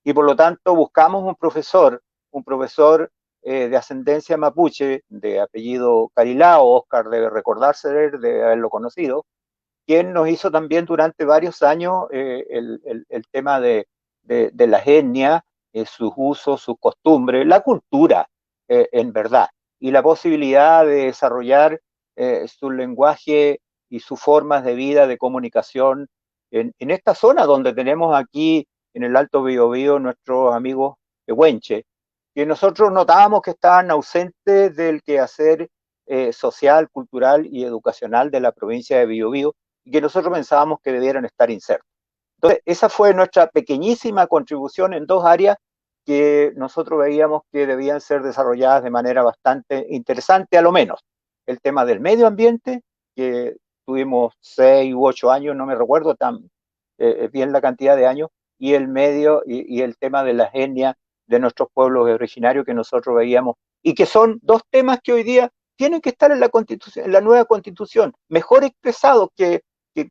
Y por lo tanto buscamos un profesor de ascendencia mapuche, de apellido Carilao, Oscar debe recordarse de haberlo conocido, quien nos hizo también durante varios años el tema de las etnias, sus usos, sus costumbres, la cultura, en verdad, y la posibilidad de desarrollar su lenguaje y sus formas de vida, de comunicación en esta zona donde tenemos aquí en el Alto Biobío nuestros amigos pehuenche, que nosotros notábamos que estaban ausentes del quehacer social, cultural y educacional de la provincia de Biobío, y que nosotros pensábamos que debieran estar insertos. Entonces, esa fue nuestra pequeñísima contribución en dos áreas que nosotros veíamos que debían ser desarrolladas de manera bastante interesante, a lo menos. El tema del medio ambiente, que tuvimos 6 u 8 años, no me recuerdo tan bien la cantidad de años, y el tema de la etnia de nuestros pueblos originarios que nosotros veíamos, y que son dos temas que hoy día tienen que estar en la Constitución, en la nueva Constitución, mejor expresados que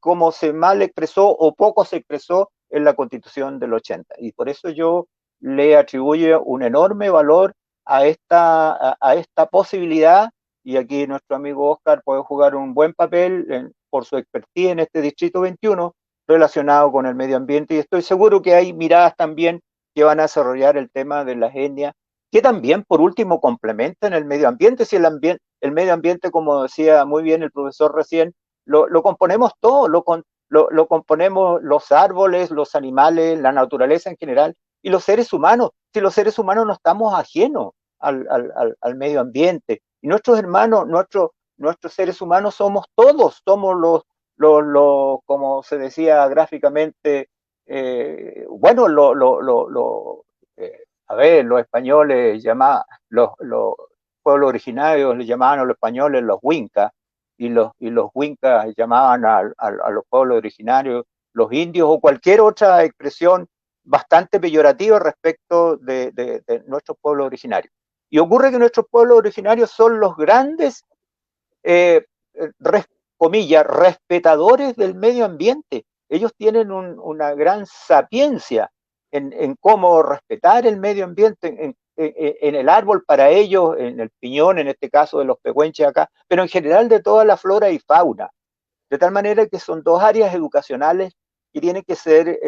como se mal expresó o poco se expresó en la Constitución del 80. Y por eso yo le atribuyo un enorme valor a esta posibilidad, y aquí nuestro amigo Oscar puede jugar un buen papel por su expertise en este Distrito 21 relacionado con el medio ambiente, y estoy seguro que hay miradas también que van a desarrollar el tema de las etnias, que también por último complementan el medio ambiente. Si el medio ambiente, como decía muy bien el profesor recién, lo componemos todo, lo componemos los árboles, los animales, la naturaleza en general, y los seres humanos. Si los seres humanos no estamos ajenos al medio ambiente, y nuestros hermanos, nuestros seres humanos somos todos, somos como se decía gráficamente, bueno, a ver, los españoles llamaban, los pueblos originarios le llamaban a los españoles los Wincas, y los Wincas llamaban a los pueblos originarios los indios, o cualquier otra expresión bastante peyorativa respecto de nuestros pueblos originarios. Y ocurre que nuestros pueblos originarios son los grandes, comillas, respetadores del medio ambiente. Ellos tienen una gran sapiencia en cómo respetar el medio ambiente, en el árbol para ellos, en el piñón, en este caso de los pehuenches acá, pero en general de toda la flora y fauna. De tal manera que son dos áreas educacionales que tienen que ser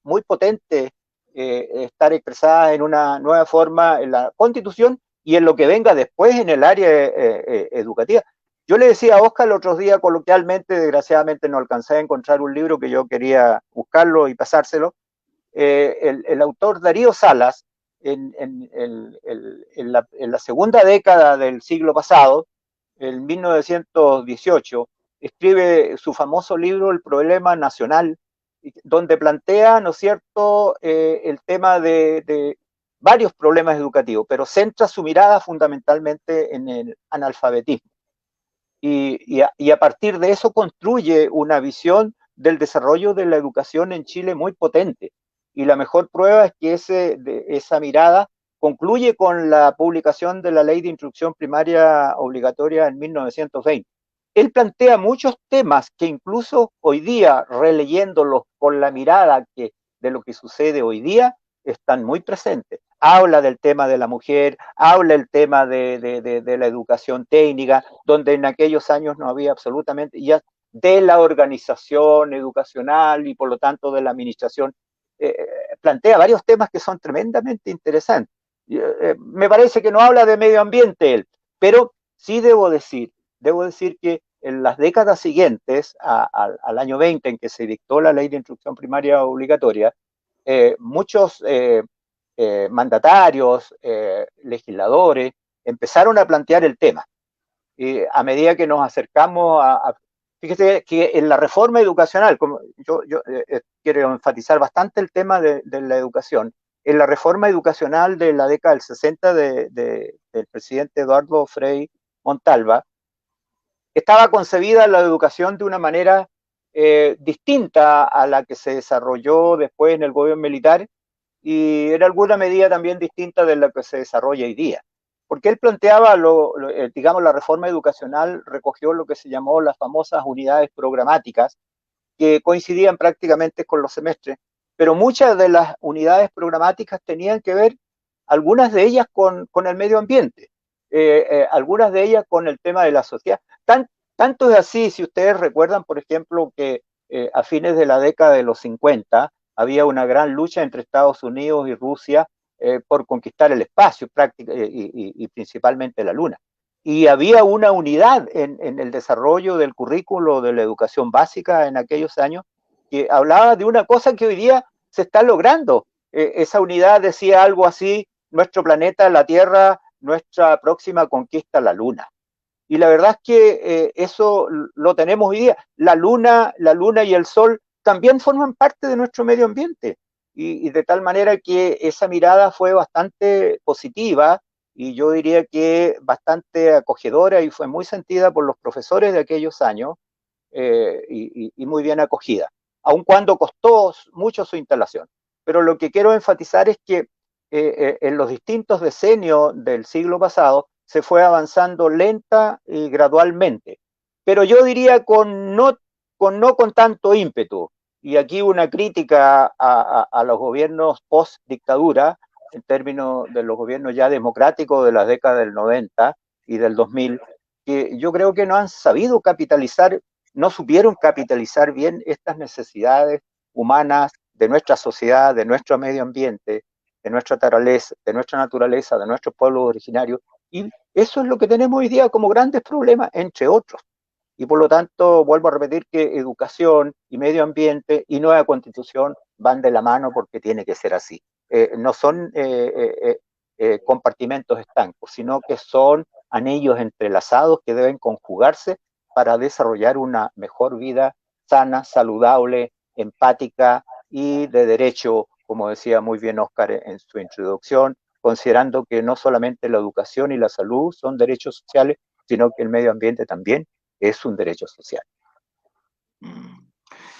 muy potentes, estar expresadas en una nueva forma en la Constitución y en lo que venga después en el área educativa. Yo le decía a Oscar el otro día coloquialmente, desgraciadamente no alcancé a encontrar un libro que yo quería buscarlo y pasárselo, el autor Darío Salas, en la segunda década del siglo pasado, en 1918, escribe su famoso libro El Problema Nacional, donde plantea, ¿no es cierto?, el tema de varios problemas educativos, pero centra su mirada fundamentalmente en el analfabetismo. Y a partir de eso construye una visión del desarrollo de la educación en Chile muy potente. Y la mejor prueba es que esa mirada concluye con la publicación de la Ley de Instrucción Primaria Obligatoria en 1920. Él plantea muchos temas que incluso hoy día, releyéndolos con la mirada de lo que sucede hoy día, están muy presentes. Habla del tema de la mujer, habla el tema de la educación técnica, donde en aquellos años no había absolutamente, ya de la organización educacional y por lo tanto de la administración, plantea varios temas que son tremendamente interesantes. Me parece que no habla de medio ambiente él, pero sí debo decir que en las décadas siguientes al año 20, en que se dictó la Ley de Instrucción Primaria Obligatoria, muchos mandatarios, legisladores, empezaron a plantear el tema. A medida que nos acercamos fíjese que en la reforma educacional, como yo quiero enfatizar bastante el tema de la educación, en la reforma educacional de la década del 60 del presidente Eduardo Frei Montalva, estaba concebida la educación de una manera distinta a la que se desarrolló después en el gobierno militar, y en alguna medida también distinta de la que se desarrolla hoy día. Porque él planteaba, digamos, la reforma educacional recogió lo que se llamó las famosas unidades programáticas, que coincidían prácticamente con los semestres, pero muchas de las unidades programáticas tenían que ver, algunas de ellas con el medio ambiente, algunas de ellas con el tema de la sociedad. Tanto es así, si ustedes recuerdan, por ejemplo, que a fines de la década de los 50 había una gran lucha entre Estados Unidos y Rusia por conquistar el espacio y principalmente la Luna. Y había una unidad en el desarrollo del currículo de la educación básica en aquellos años que hablaba de una cosa que hoy día se está logrando. Esa unidad decía algo así: nuestro planeta, la Tierra, nuestra próxima conquista, la Luna. Y la verdad es que eso lo tenemos hoy día. La luna y el sol también forman parte de nuestro medio ambiente. Y de tal manera que esa mirada fue bastante positiva, y yo diría que bastante acogedora, y fue muy sentida por los profesores de aquellos años, y muy bien acogida, aun cuando costó mucho su instalación. Pero lo que quiero enfatizar es que en los distintos decenios del siglo pasado se fue avanzando lenta y gradualmente, pero yo diría no con tanto ímpetu. Y aquí una crítica a los gobiernos post-dictadura, en términos de los gobiernos ya democráticos de las décadas del 90 y del 2000, que yo creo que no han sabido capitalizar, no supieron capitalizar bien estas necesidades humanas de nuestra sociedad, de nuestro medio ambiente, de nuestra naturaleza, de nuestros pueblos originarios. Y eso es lo que tenemos hoy día como grandes problemas, entre otros. Y por lo tanto, vuelvo a repetir que educación y medio ambiente y nueva constitución van de la mano, porque tiene que ser así. No son compartimentos estancos, sino que son anillos entrelazados que deben conjugarse para desarrollar una mejor vida sana, saludable, empática y de derecho, como decía muy bien Óscar en su introducción, considerando que no solamente la educación y la salud son derechos sociales, sino que el medio ambiente también es un derecho social.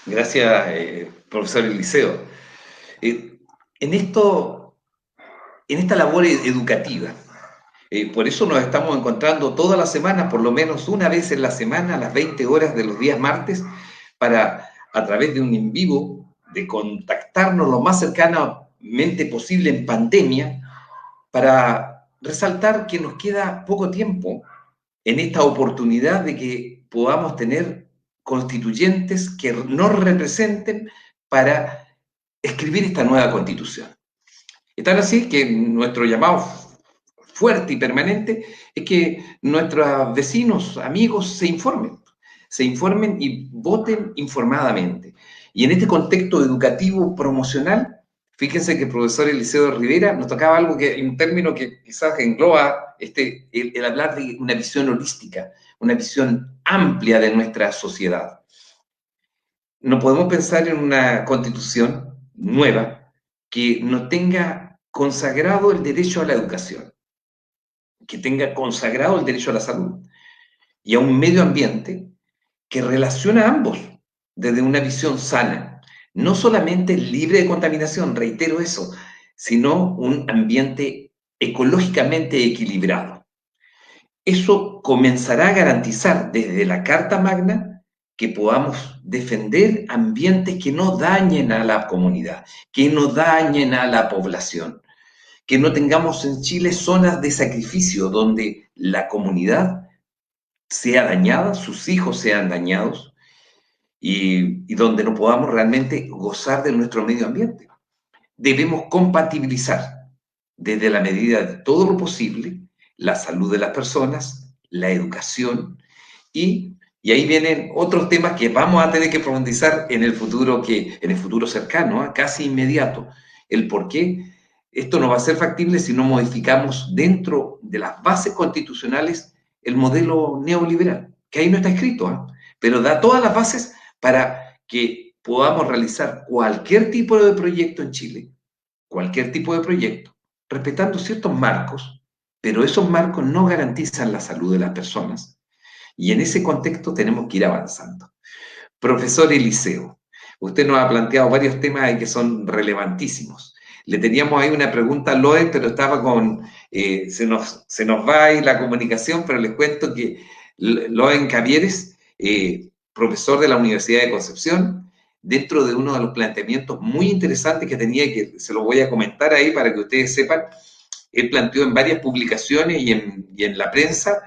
Gracias, profesor Eliseo. En esta labor educativa, por eso nos estamos encontrando todas las semanas, por lo menos una vez en la semana, a las 20 horas de los días martes, para, a través de un en vivo, de contactarnos lo más cercanamente posible en pandemia, para resaltar que nos queda poco tiempo en esta oportunidad de que podamos tener constituyentes que nos representen para escribir esta nueva constitución. Es tan así que nuestro llamado fuerte y permanente es que nuestros vecinos, amigos, se informen y voten informadamente. Y en este contexto educativo promocional, fíjense que el profesor Eliseo Rivera nos tocaba algo que, un término que quizás engloba el hablar de una visión holística, una visión amplia de nuestra sociedad. No podemos pensar en una constitución nueva que no tenga consagrado el derecho a la educación, que tenga consagrado el derecho a la salud y a un medio ambiente que relaciona a ambos desde una visión sana, no solamente libre de contaminación, reitero eso, sino un ambiente ecológicamente equilibrado. Eso comenzará a garantizar desde la Carta Magna que podamos defender ambientes que no dañen a la comunidad, que no dañen a la población, que no tengamos en Chile zonas de sacrificio donde la comunidad sea dañada, sus hijos sean dañados y donde no podamos realmente gozar de nuestro medio ambiente. Debemos compatibilizar desde la medida de todo lo posible la salud de las personas, la educación y ahí vienen otros temas que vamos a tener que profundizar en el futuro, en el futuro cercano, casi inmediato. El por qué esto no va a ser factible si no modificamos dentro de las bases constitucionales el modelo neoliberal, que ahí no está escrito, pero da todas las bases para que podamos realizar cualquier tipo de proyecto en Chile, cualquier tipo de proyecto, respetando ciertos marcos, pero esos marcos no garantizan la salud de las personas. Y en ese contexto tenemos que ir avanzando. Profesor Eliseo, usted nos ha planteado varios temas ahí que son relevantísimos. Le teníamos ahí una pregunta a Loe, pero estaba se nos va ahí la comunicación, pero les cuento que Loe Cavieres, profesor de la Universidad de Concepción, dentro de uno de los planteamientos muy interesantes que tenía, que se lo voy a comentar ahí para que ustedes sepan, él planteó en varias publicaciones y en la prensa,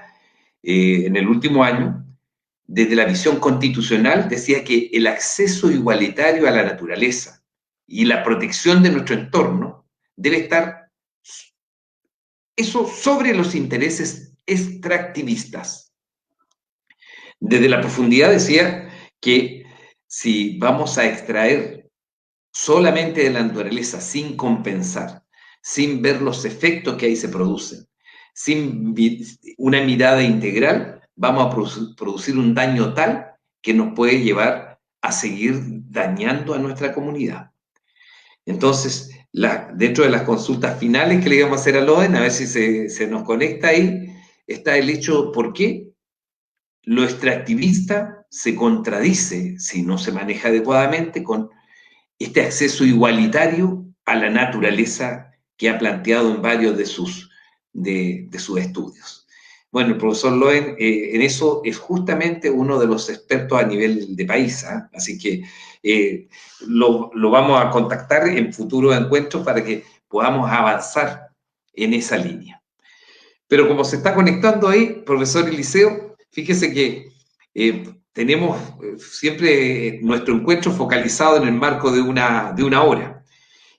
en el último año, desde la visión constitucional, decía que el acceso igualitario a la naturaleza y la protección de nuestro entorno debe estar eso sobre los intereses extractivistas. Desde la profundidad decía que si vamos a extraer solamente de la naturaleza sin compensar, sin ver los efectos que ahí se producen, sin una mirada integral, vamos a producir un daño tal que nos puede llevar a seguir dañando a nuestra comunidad. Entonces, dentro de las consultas finales que le íbamos a hacer a Loen, a ver si se nos conecta ahí, está el hecho por qué lo extractivista se contradice, si no se maneja adecuadamente, con este acceso igualitario a la naturaleza que ha planteado en varios de sus estudios. Bueno, el profesor Loen en eso es justamente uno de los expertos a nivel de país, ¿eh? Así que lo vamos a contactar en futuros encuentros para que podamos avanzar en esa línea. Pero como se está conectando ahí, profesor Eliseo, fíjese que tenemos siempre nuestro encuentro focalizado en el marco de una hora.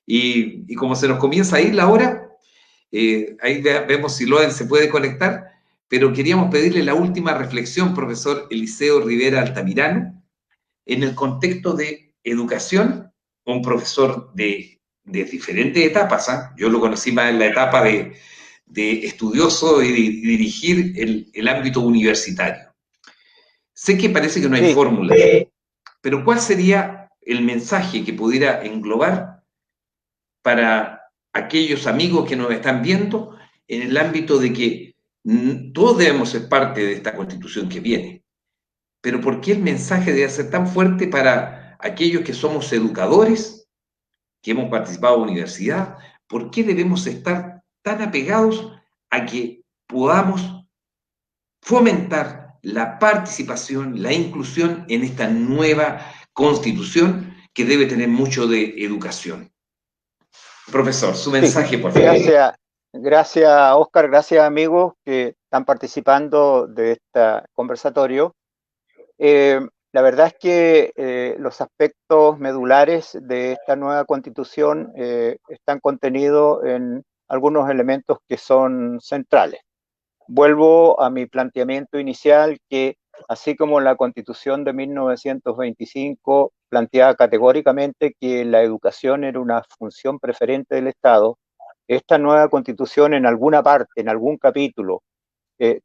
Y como se nos comienza a ir la hora, ahí vemos si Loen se puede conectar, pero queríamos pedirle la última reflexión, profesor Eliseo Rivera Altamirano, en el contexto de educación, un profesor de diferentes etapas, ¿eh? Yo lo conocí más en la etapa de estudioso y dirigir el ámbito universitario. Sé que parece que no hay fórmula, pero ¿cuál sería el mensaje que pudiera englobar para aquellos amigos que nos están viendo en el ámbito de que todos debemos ser parte de esta constitución que viene? Pero ¿por qué el mensaje debe ser tan fuerte para aquellos que somos educadores, que hemos participado en la universidad? ¿Por qué debemos estar tan apegados a que podamos fomentar la participación, la inclusión en esta nueva constitución que debe tener mucho de educación? Profesor, su mensaje, por favor. Gracias, Oscar, gracias, amigos que están participando de este conversatorio. La verdad es que los aspectos medulares de esta nueva constitución están contenidos en algunos elementos que son centrales. Vuelvo a mi planteamiento inicial que, así como la Constitución de 1925 planteaba categóricamente que la educación era una función preferente del Estado, esta nueva Constitución en alguna parte, en algún capítulo,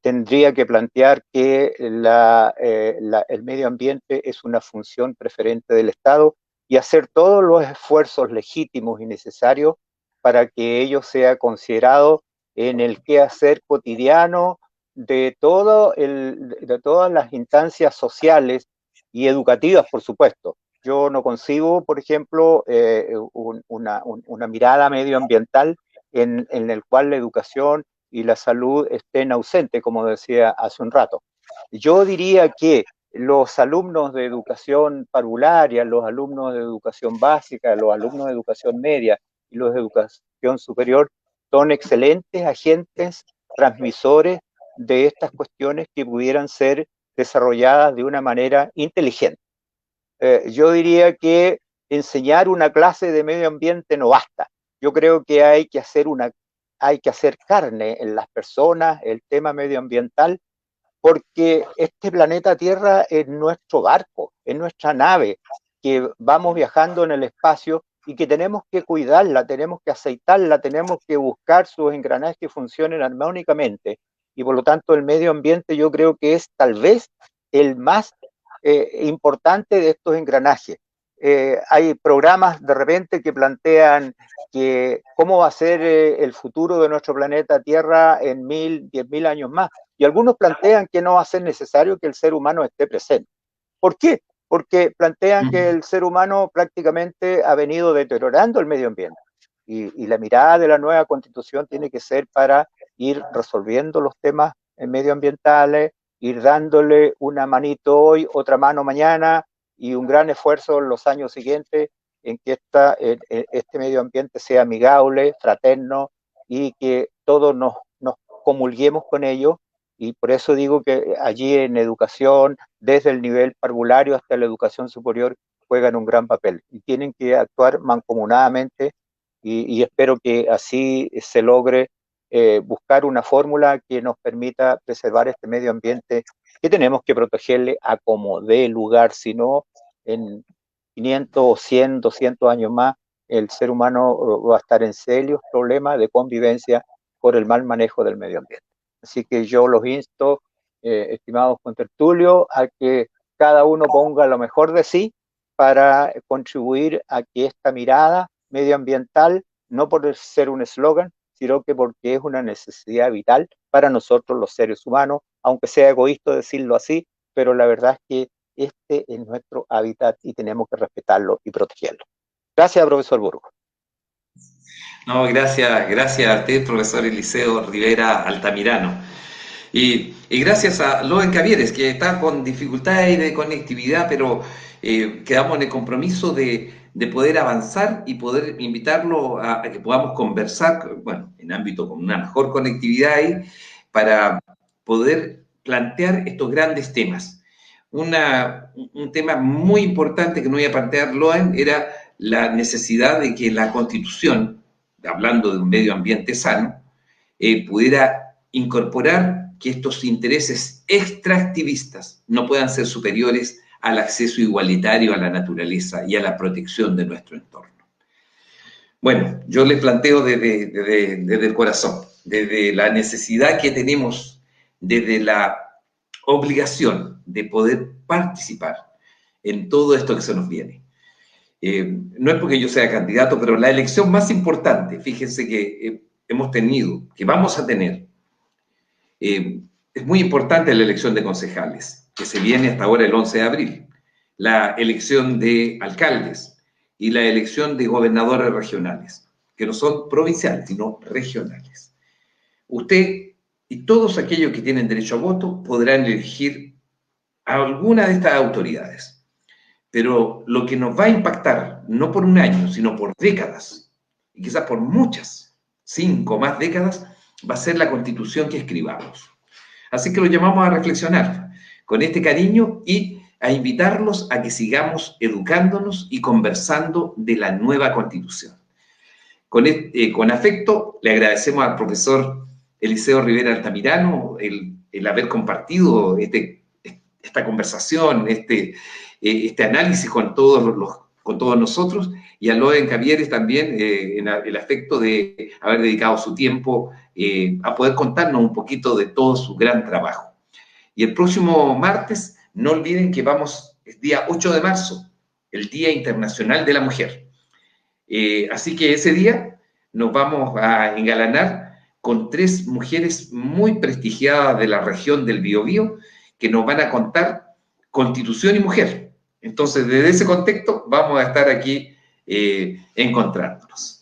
tendría que plantear que el medio ambiente es una función preferente del Estado y hacer todos los esfuerzos legítimos y necesarios para que ello sea considerado en el quehacer cotidiano de todas las instancias sociales y educativas, por supuesto. Yo no concibo, por ejemplo, una mirada medioambiental en el cual la educación y la salud estén ausentes, como decía hace un rato. Yo diría que los alumnos de educación parvularia, los alumnos de educación básica, los alumnos de educación media y los de educación superior son excelentes agentes transmisores de estas cuestiones que pudieran ser desarrolladas de una manera inteligente. Yo diría que enseñar una clase de medio ambiente no basta. Yo creo que hay que hacer carne en las personas el tema medioambiental, porque este planeta Tierra es nuestro barco, es nuestra nave, que vamos viajando en el espacio y que tenemos que cuidarla, tenemos que aceitarla, tenemos que buscar sus engranajes que funcionen armónicamente. Y por lo tanto el medio ambiente yo creo que es tal vez el más importante de estos engranajes. Hay programas de repente que plantean que cómo va a ser el futuro de nuestro planeta Tierra en 10.000 años más. Y algunos plantean que no va a ser necesario que el ser humano esté presente. ¿Por qué? Porque plantean que el ser humano prácticamente ha venido deteriorando el medio ambiente. Y la mirada de la nueva constitución tiene que ser para ir resolviendo los temas medioambientales, ir dándole una manito hoy, otra mano mañana y un gran esfuerzo en los años siguientes en que este medio ambiente sea amigable, fraterno y que todos nos comulguemos con ello. Y por eso digo que allí en educación, desde el nivel parvulario hasta la educación superior, juegan un gran papel y tienen que actuar mancomunadamente y espero que así se logre buscar una fórmula que nos permita preservar este medio ambiente que tenemos que protegerle a como dé lugar, si no en 500 o 100, 200 años más, el ser humano va a estar en serios problemas de convivencia por el mal manejo del medio ambiente. Así que yo los insto, estimados contertulios, a que cada uno ponga lo mejor de sí para contribuir a que esta mirada medioambiental, no por ser un eslogan, sino que porque es una necesidad vital para nosotros los seres humanos, aunque sea egoísta decirlo así, pero la verdad es que este es nuestro hábitat y tenemos que respetarlo y protegerlo. Gracias, profesor Burgos. No, gracias a usted, profesor Eliseo Rivera Altamirano. Y gracias a Loen Cavieres, que está con dificultades de conectividad, pero quedamos en el compromiso de poder avanzar y poder invitarlo a que podamos conversar, bueno, en ámbito con una mejor conectividad ahí, para poder plantear estos grandes temas. Un tema muy importante que no iba a plantear Loen era la necesidad de que la Constitución, hablando de un medio ambiente sano, pudiera incorporar que estos intereses extractivistas no puedan ser superiores al acceso igualitario a la naturaleza y a la protección de nuestro entorno. Bueno, yo les planteo desde el corazón, desde la necesidad que tenemos, desde la obligación de poder participar en todo esto que se nos viene. No es porque yo sea candidato, pero la elección más importante, fíjense que hemos tenido, que vamos a tener, es muy importante la elección de concejales, que se viene hasta ahora el 11 de abril, la elección de alcaldes y la elección de gobernadores regionales, que no son provinciales, sino regionales. Usted y todos aquellos que tienen derecho a voto podrán elegir a alguna de estas autoridades. Pero lo que nos va a impactar, no por un año, sino por décadas, y quizás por muchas, 5 más décadas, va a ser la Constitución que escribamos. Así que lo llamamos a reflexionar con este cariño y a invitarlos a que sigamos educándonos y conversando de la nueva Constitución. Con afecto le agradecemos al profesor Eliseo Rivera Altamirano el haber compartido esta conversación, este análisis con todos nosotros, y a Loen Cavieres también en el afecto de haber dedicado su tiempo a poder contarnos un poquito de todo su gran trabajo. Y el próximo martes, no olviden que es día 8 de marzo, el Día Internacional de la Mujer. Así que ese día nos vamos a engalanar con 3 mujeres muy prestigiadas de la región del Biobío que nos van a contar Constitución y mujer. Entonces, desde ese contexto vamos a estar aquí encontrándonos.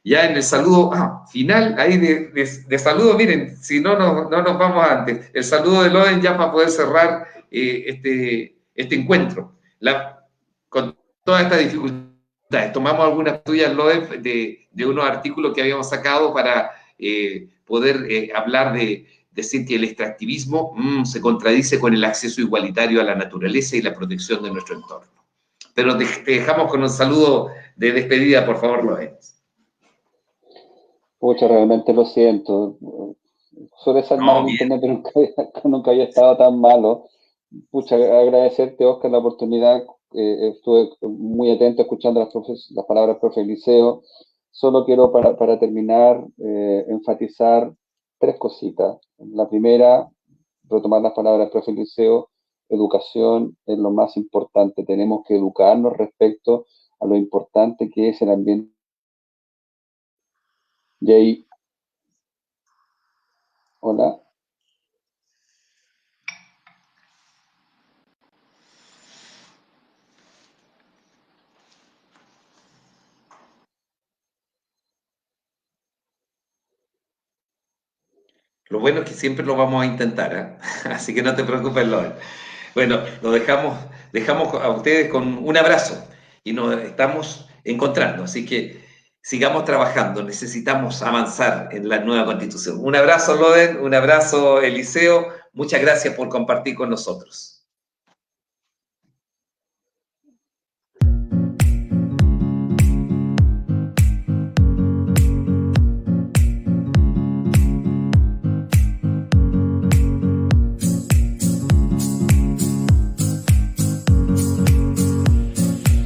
Ya en el saludo final, ahí de saludo, miren, si no nos vamos antes, el saludo de Loen ya para poder cerrar este encuentro. Con toda esta dificultad, tomamos algunas tuyas, Loen, de unos artículos que habíamos sacado para poder hablar de decir que el extractivismo se contradice con el acceso igualitario a la naturaleza y la protección de nuestro entorno. Pero te dejamos con un saludo de despedida, por favor, Loen. Pucha, realmente lo siento. Suele ser mal el internet, pero nunca había estado tan malo. Pucha, agradecerte, Oscar, la oportunidad. Estuve muy atento escuchando las palabras del profe Eliseo. Solo quiero, para terminar, enfatizar 3 cositas. La primera, retomar las palabras del profe Eliseo, educación es lo más importante. Tenemos que educarnos respecto a lo importante que es el ambiente. Jay, hola. Lo bueno es que siempre lo vamos a intentar, ¿eh? Así que no te preocupes, Loen. Bueno, lo dejamos a ustedes con un abrazo y nos estamos encontrando. Así que sigamos trabajando, necesitamos avanzar en la nueva Constitución. Un abrazo, Loen, un abrazo, Eliseo. Muchas gracias por compartir con nosotros.